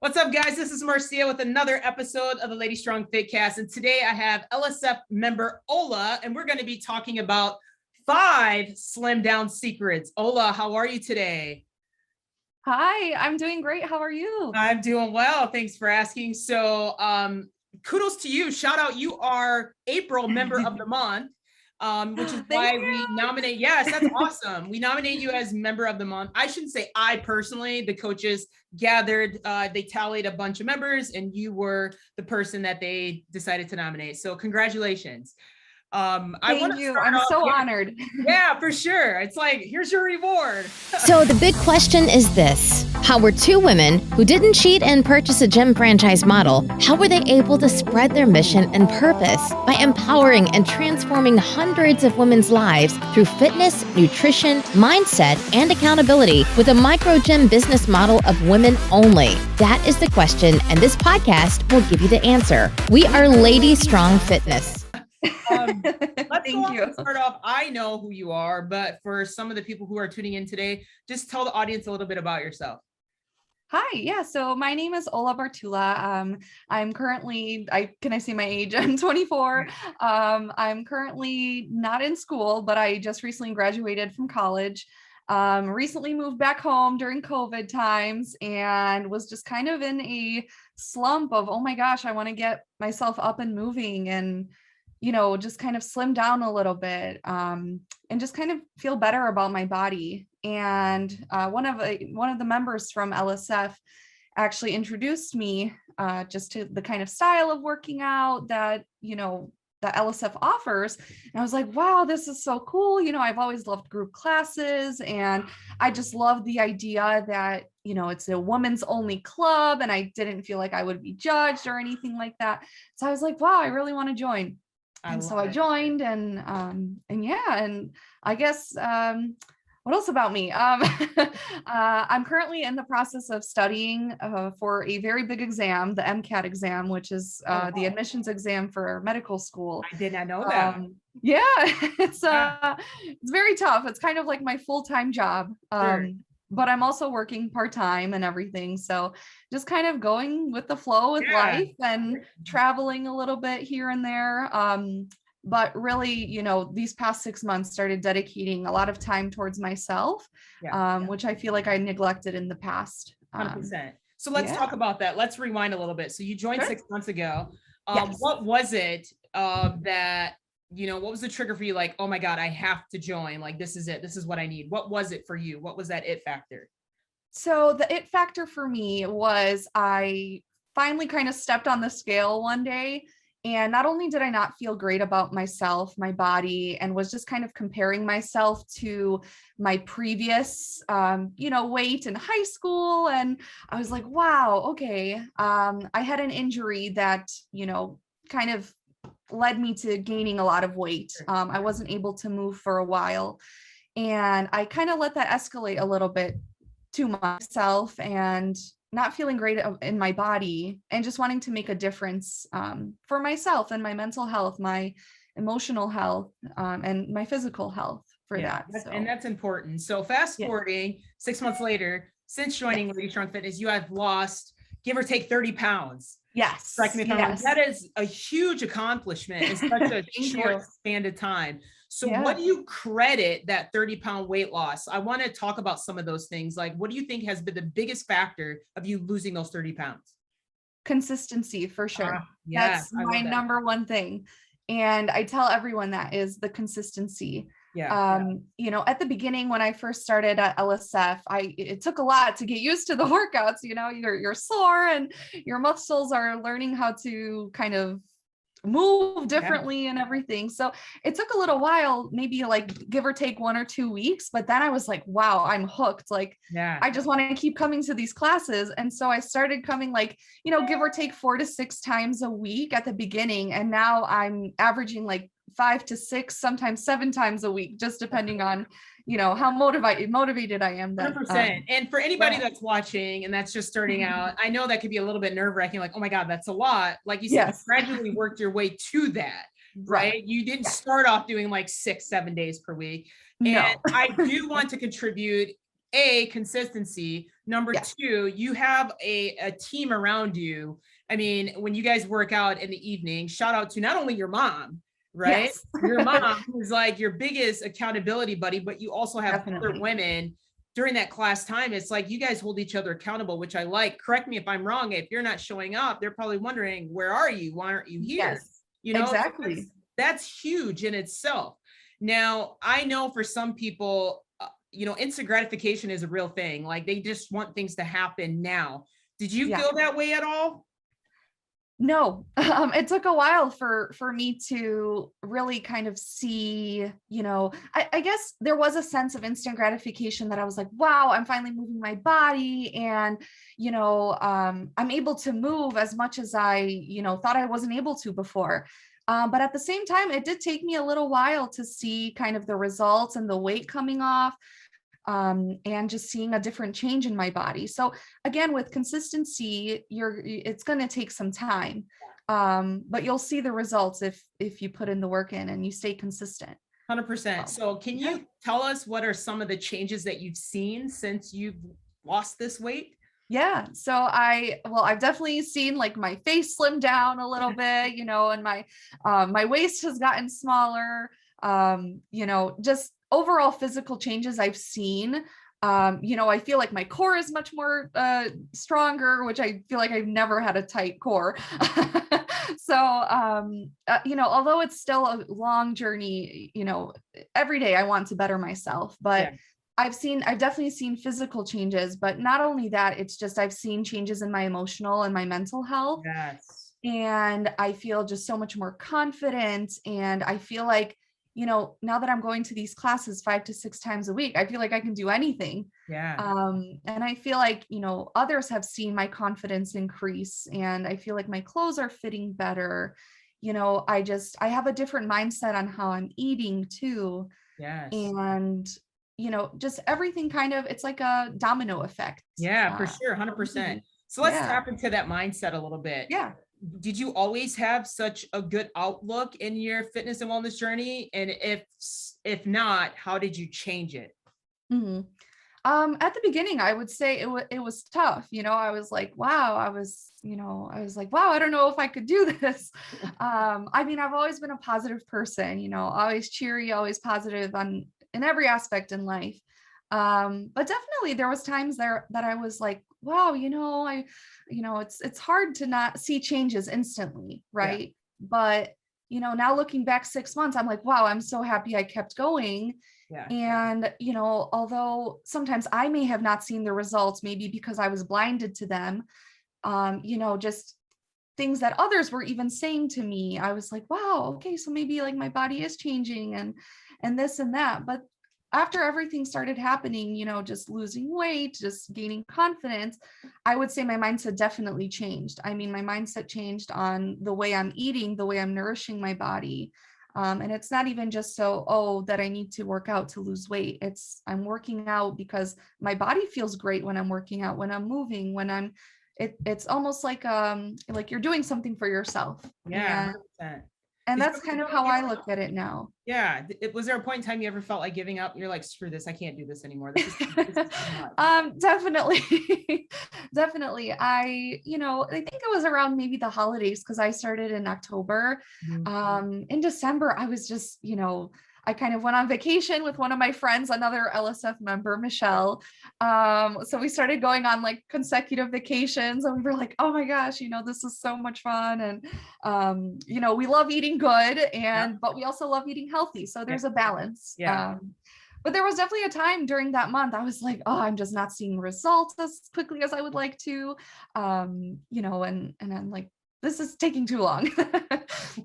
What's up, guys? This is Marciea with another episode of the Lady Strong Fitcast. And today I have LSF member Olga, and we're going to be talking about 5 slim down secrets. Olga, how are you today? Hi, I'm doing great. How are you? I'm doing well. Thanks for asking. So kudos to you. Shout out. You are April member of the month. Which is why we nominate. Yes, that's awesome. We nominate you as member of the month. I shouldn't say I personally. The coaches gathered, they tallied a bunch of members, and you were the person that they decided to nominate. So congratulations. Thank you. I'm so honored. Yeah, for sure. It's like, here's your reward. So the big question is this: how were 2 women who didn't cheat and purchase a gym franchise model, how were they able to spread their mission and purpose by empowering and transforming hundreds of women's lives through fitness, nutrition, mindset, and accountability with a micro gym business model of women only? That is the question, and this podcast will give you the answer. We are Lady Strong Fitness. Let's start off. I know who you are, but for some of the people who are tuning in today, just tell the audience a little bit about yourself. Hi, yeah. So my name is Olga Bartula. I'm currently, can I say my age? I'm 24. I'm currently not in school, but I just recently graduated from college. Recently moved back home during COVID times and was just kind of in a slump of, oh my gosh, I want to get myself up and moving and just kind of slim down a little bit, and just kind of feel better about my body. And one of the members from LSF actually introduced me just to the kind of style of working out that LSF offers. And I was like, wow, this is so cool. I've always loved group classes, and I just love the idea that, it's a women's only club, and I didn't feel like I would be judged or anything like that. So I was like, wow, I really want to join. And so I joined, and I guess, what else about me? I'm currently in the process of studying for a very big exam, the MCAT exam, which is the admissions exam for medical school. I did not know that. Yeah, it's very tough. It's kind of like my full-time job. Sure. But I'm also working part-time and everything. So just kind of going with the flow with life and traveling a little bit here and there. But really, these past 6 months started dedicating a lot of time towards myself, which I feel like I neglected in the past. 100%. So let's talk about that. Let's rewind a little bit. So you joined 6 months ago. What was it that, what was the trigger for you? Like, oh my God, I have to join. Like, this is it. This is what I need. What was it for you? What was that it factor? So the it factor for me was I finally kind of stepped on the scale one day. And not only did I not feel great about myself, my body, and was just kind of comparing myself to my previous, weight in high school. And I was like, wow, okay. I had an injury that, kind of led me to gaining a lot of weight. I wasn't able to move for a while, and I kind of let that escalate a little bit to myself and not feeling great in my body and just wanting to make a difference for myself and my mental health, my emotional health, and my physical health for that. And that's important. So fast forwarding 6 months later, since joining Lady Strong Fitness, you have lost, give or take, 30 pounds. Yes. Correct me if I'm wrong. That is a huge accomplishment in such a short span of time. So what do you credit that 30-pound weight loss? I want to talk about some of those things. Like, what do you think has been the biggest factor of you losing those 30 pounds? Consistency, for sure. That's my number one thing. And I tell everyone that is the consistency. At the beginning, when I first started at LSF, it took a lot to get used to the workouts. You're sore and your muscles are learning how to kind of move differently and everything. So it took a little while, maybe like give or take 1 or 2 weeks. But then I was like, wow, I'm hooked. Like, I just want to keep coming to these classes. And so I started coming give or take 4 to 6 times a week at the beginning. And now I'm averaging like 5 to 6, sometimes 7 times a week, just depending on, how motivated I am. 100%. And for anybody that's watching and that's just starting out, I know that could be a little bit nerve wracking. Like, oh my God, that's a lot. Like you said, you gradually worked your way to that, right? You didn't start off doing like 6-7 days per week. And I do want to contribute consistency. Number Yeah. two, you have a team around you. I mean, when you guys work out in the evening, shout out to not only your mom, right? Yes. Your mom, who's like your biggest accountability buddy, but you also have other Definitely. women during that class time. It's like you guys hold each other accountable, which I like. Correct me if I'm wrong. If you're not showing up, they're probably wondering, where are you? Why aren't you here? Yes, You know, so exactly. that's huge in itself. Now, I know for some people, you know, instant gratification is a real thing. Like they just want things to happen now. Did you Yeah. feel that way at all? No, it took a while for me to really kind of see, you know, I guess there was a sense of instant gratification that I was like, wow, I'm finally moving my body, and you know, I'm able to move as much as I, you know, thought I wasn't able to before. But at the same time, it did take me a little while to see kind of the results and the weight coming off, and just seeing a different change in my body. So again, with consistency, it's going to take some time, but you'll see the results if you put in the work in and you stay consistent. 100%. So can Yeah. you tell us what are some of the changes that you've seen since you've lost this weight? Yeah. So I've definitely seen like my face slim down a little bit, you know, and my waist has gotten smaller. You know, just overall physical changes I've seen. You know, I feel like my core is much more stronger, which I feel like I've never had a tight core. So, you know, although it's still a long journey, you know, every day I want to better myself, but Yeah. I've definitely seen physical changes, but not only that, it's just I've seen changes in my emotional and my mental health. Yes. And I feel just so much more confident. And I feel like, you know, now that I'm going to these classes 5 to 6 times a week, I feel like I can do anything. Yeah. And I feel like, you know, others have seen my confidence increase, and I feel like my clothes are fitting better. You know, I have a different mindset on how I'm eating too. Yes. And, you know, just everything kind of, it's like a domino effect. Yeah, for sure. 100%. So let's Yeah. tap into that mindset a little bit. Yeah. Did you always have such a good outlook in your fitness and wellness journey? And if not, how did you change it? Mhm. At the beginning, I would say it was tough. You know, I was like, wow, I was like, wow, I don't know if I could do this. I mean, I've always been a positive person, you know, always cheery, always positive in every aspect in life. But definitely there was times there that I was like, wow, you know, it's hard to not see changes instantly, Yeah. right? But, you know, now looking back 6 months, I'm like, wow, I'm so happy I kept going. Yeah. And, you know, although sometimes I may have not seen the results, maybe because I was blinded to them, you know, just things that others were even saying to me, I was like, wow, okay, so maybe like my body is changing and this and that. But after everything started happening, you know, just losing weight, just gaining confidence, I would say my mindset definitely changed. I mean, my mindset changed on the way I'm eating, the way I'm nourishing my body. And it's not even just that I need to work out to lose weight. I'm working out because my body feels great when I'm working out, when I'm moving, it's almost like you're doing something for yourself. Yeah. And 100%. and Did you that's ever kind of feel like how you I ever- look at it now. Yeah. Was there a point in time you ever felt like giving up? You're like, screw this. I can't do this anymore. This is too much. Definitely. Definitely. You know, I think it was around maybe the holidays because I started in October. Mhm. In December, I was just, you know, I kind of went on vacation with one of my friends, another LSF member, Michelle. So we started going on like consecutive vacations, and we were like, oh my gosh, you know, this is so much fun. And you know, we love eating good but we also love eating healthy. So there's a balance. Yeah. But there was definitely a time during that month I was like, oh, I'm just not seeing results as quickly as I would like to. You know, and I'm like, this is taking too long.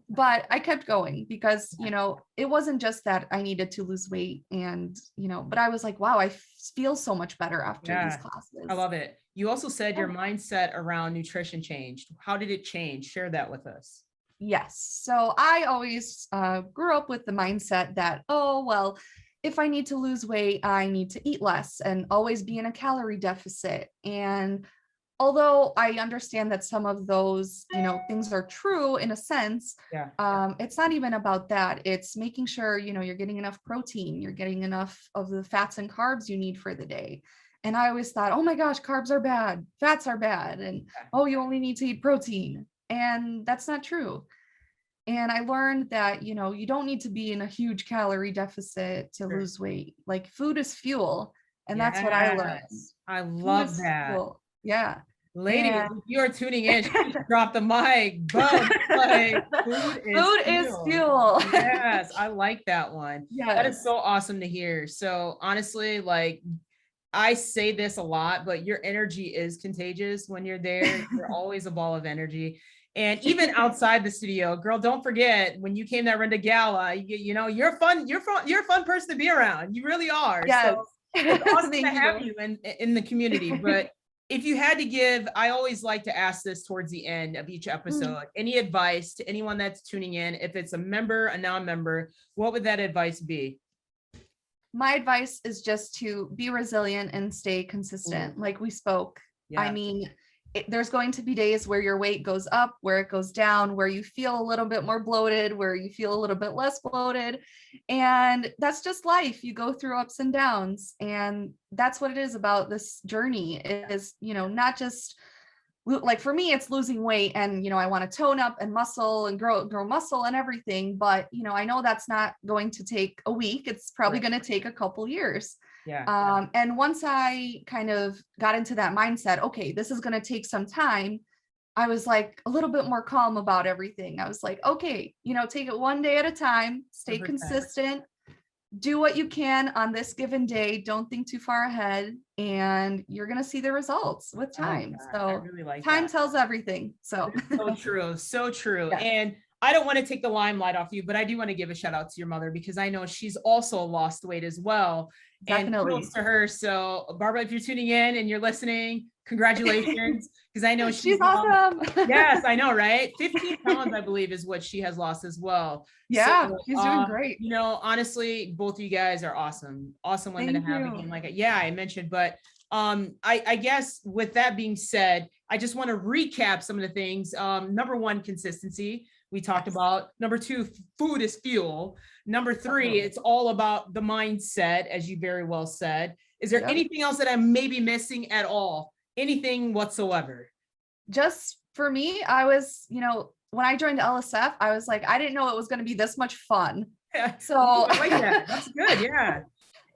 But I kept going because, you know, it wasn't just that I needed to lose weight and, you know, but I was like, wow, I feel so much better after these Yeah. classes. I love it. You also said your mindset around nutrition changed. How did it change? Share that with us. Yes. So I always grew up with the mindset that, oh, well, if I need to lose weight, I need to eat less and always be in a calorie deficit. And although I understand that some of those, things are true in a sense, it's not even about that. It's making sure, you're getting enough protein, you're getting enough of the fats and carbs you need for the day. And I always thought, oh my gosh, carbs are bad, fats are bad, and oh, you only need to eat protein. And that's not true. And I learned that, you don't need to be in a huge calorie deficit to lose weight. Like, food is fuel. And that's what I learned. I love that. Fuel. Yeah. Ladies, if you're tuning in, drop the mic. But like, food is fuel. Yes, I like that one. Yeah, that is so awesome to hear. So honestly, like, I say this a lot, but your energy is contagious when you're there. You're always a ball of energy. And even outside the studio, girl, don't forget when you came that Renda Gala, you're a fun person to be around. You really are. Yes. So it's awesome to have you in the community. But if you had to give, I always like to ask this towards the end of each episode, any advice to anyone that's tuning in, if it's a member, a non-member, what would that advice be? My advice is just to be resilient and stay consistent. Like we spoke. Yeah. I mean, there's going to be days where your weight goes up, where it goes down, where you feel a little bit more bloated, where you feel a little bit less bloated. And that's just life. You go through ups and downs. And that's what it is about this journey is, not just like, for me, it's losing weight and, I want to tone up and muscle and grow muscle and everything. But, I know that's not going to take a week. It's probably going to take a couple years. Yeah. And once I kind of got into that mindset, okay, this is going to take some time, I was like a little bit more calm about everything. I was like, okay, take it one day at a time, stay 100%. Consistent, do what you can on this given day. Don't think too far ahead, and you're going to see the results with time. So really like time tells everything. So true. So true. Yeah. And I don't want to take the limelight off you, but I do want to give a shout out to your mother, because I know she's also lost weight as well. Definitely. And to her. So Barbara, if you're tuning in and you're listening, congratulations. Because I know she's awesome. Yes, I know, right? 15 pounds, I believe, is what she has lost as well. Yeah, so, she's doing great. Honestly, both of you guys are awesome. Awesome women to have again. Like, I mentioned, but I guess with that being said, I just want to recap some of the things. Number one, consistency. We talked about. Number two, food is fuel. Number three, it's all about the mindset, as you very well said. Is there anything else that I'm maybe missing at all? Anything whatsoever? Just for me, I was, when I joined LSF, I was like, I didn't know it was going to be this much fun. Yeah. So I like that. That's good. Yeah.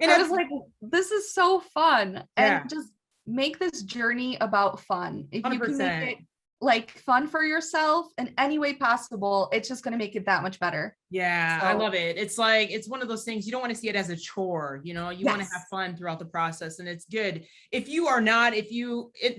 And I was like, this is so fun. And just make this journey about fun. If 100%. You can make it like fun for yourself in any way possible, it's just going to make it that much better. Yeah, so, I love it. It's like, it's one of those things, you don't want to see it as a chore, you want to have fun throughout the process. And it's good. If you are not,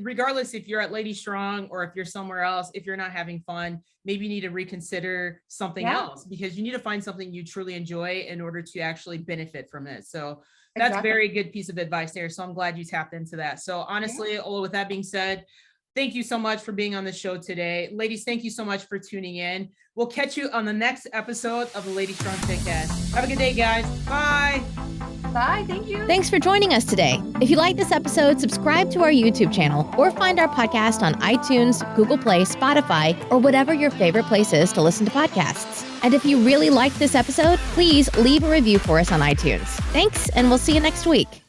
regardless if you're at Lady Strong or if you're somewhere else, if you're not having fun, maybe you need to reconsider something else, because you need to find something you truly enjoy in order to actually benefit from it. So that's a very good piece of advice there. So I'm glad you tapped into that. So honestly, Ola, with that being said, thank you so much for being on the show today. Ladies, thank you so much for tuning in. We'll catch you on the next episode of the Lady Strong Podcast. Have a good day, guys. Bye. Bye. Thank you. Thanks for joining us today. If you like this episode, subscribe to our YouTube channel or find our podcast on iTunes, Google Play, Spotify, or whatever your favorite place is to listen to podcasts. And if you really liked this episode, please leave a review for us on iTunes. Thanks, and we'll see you next week.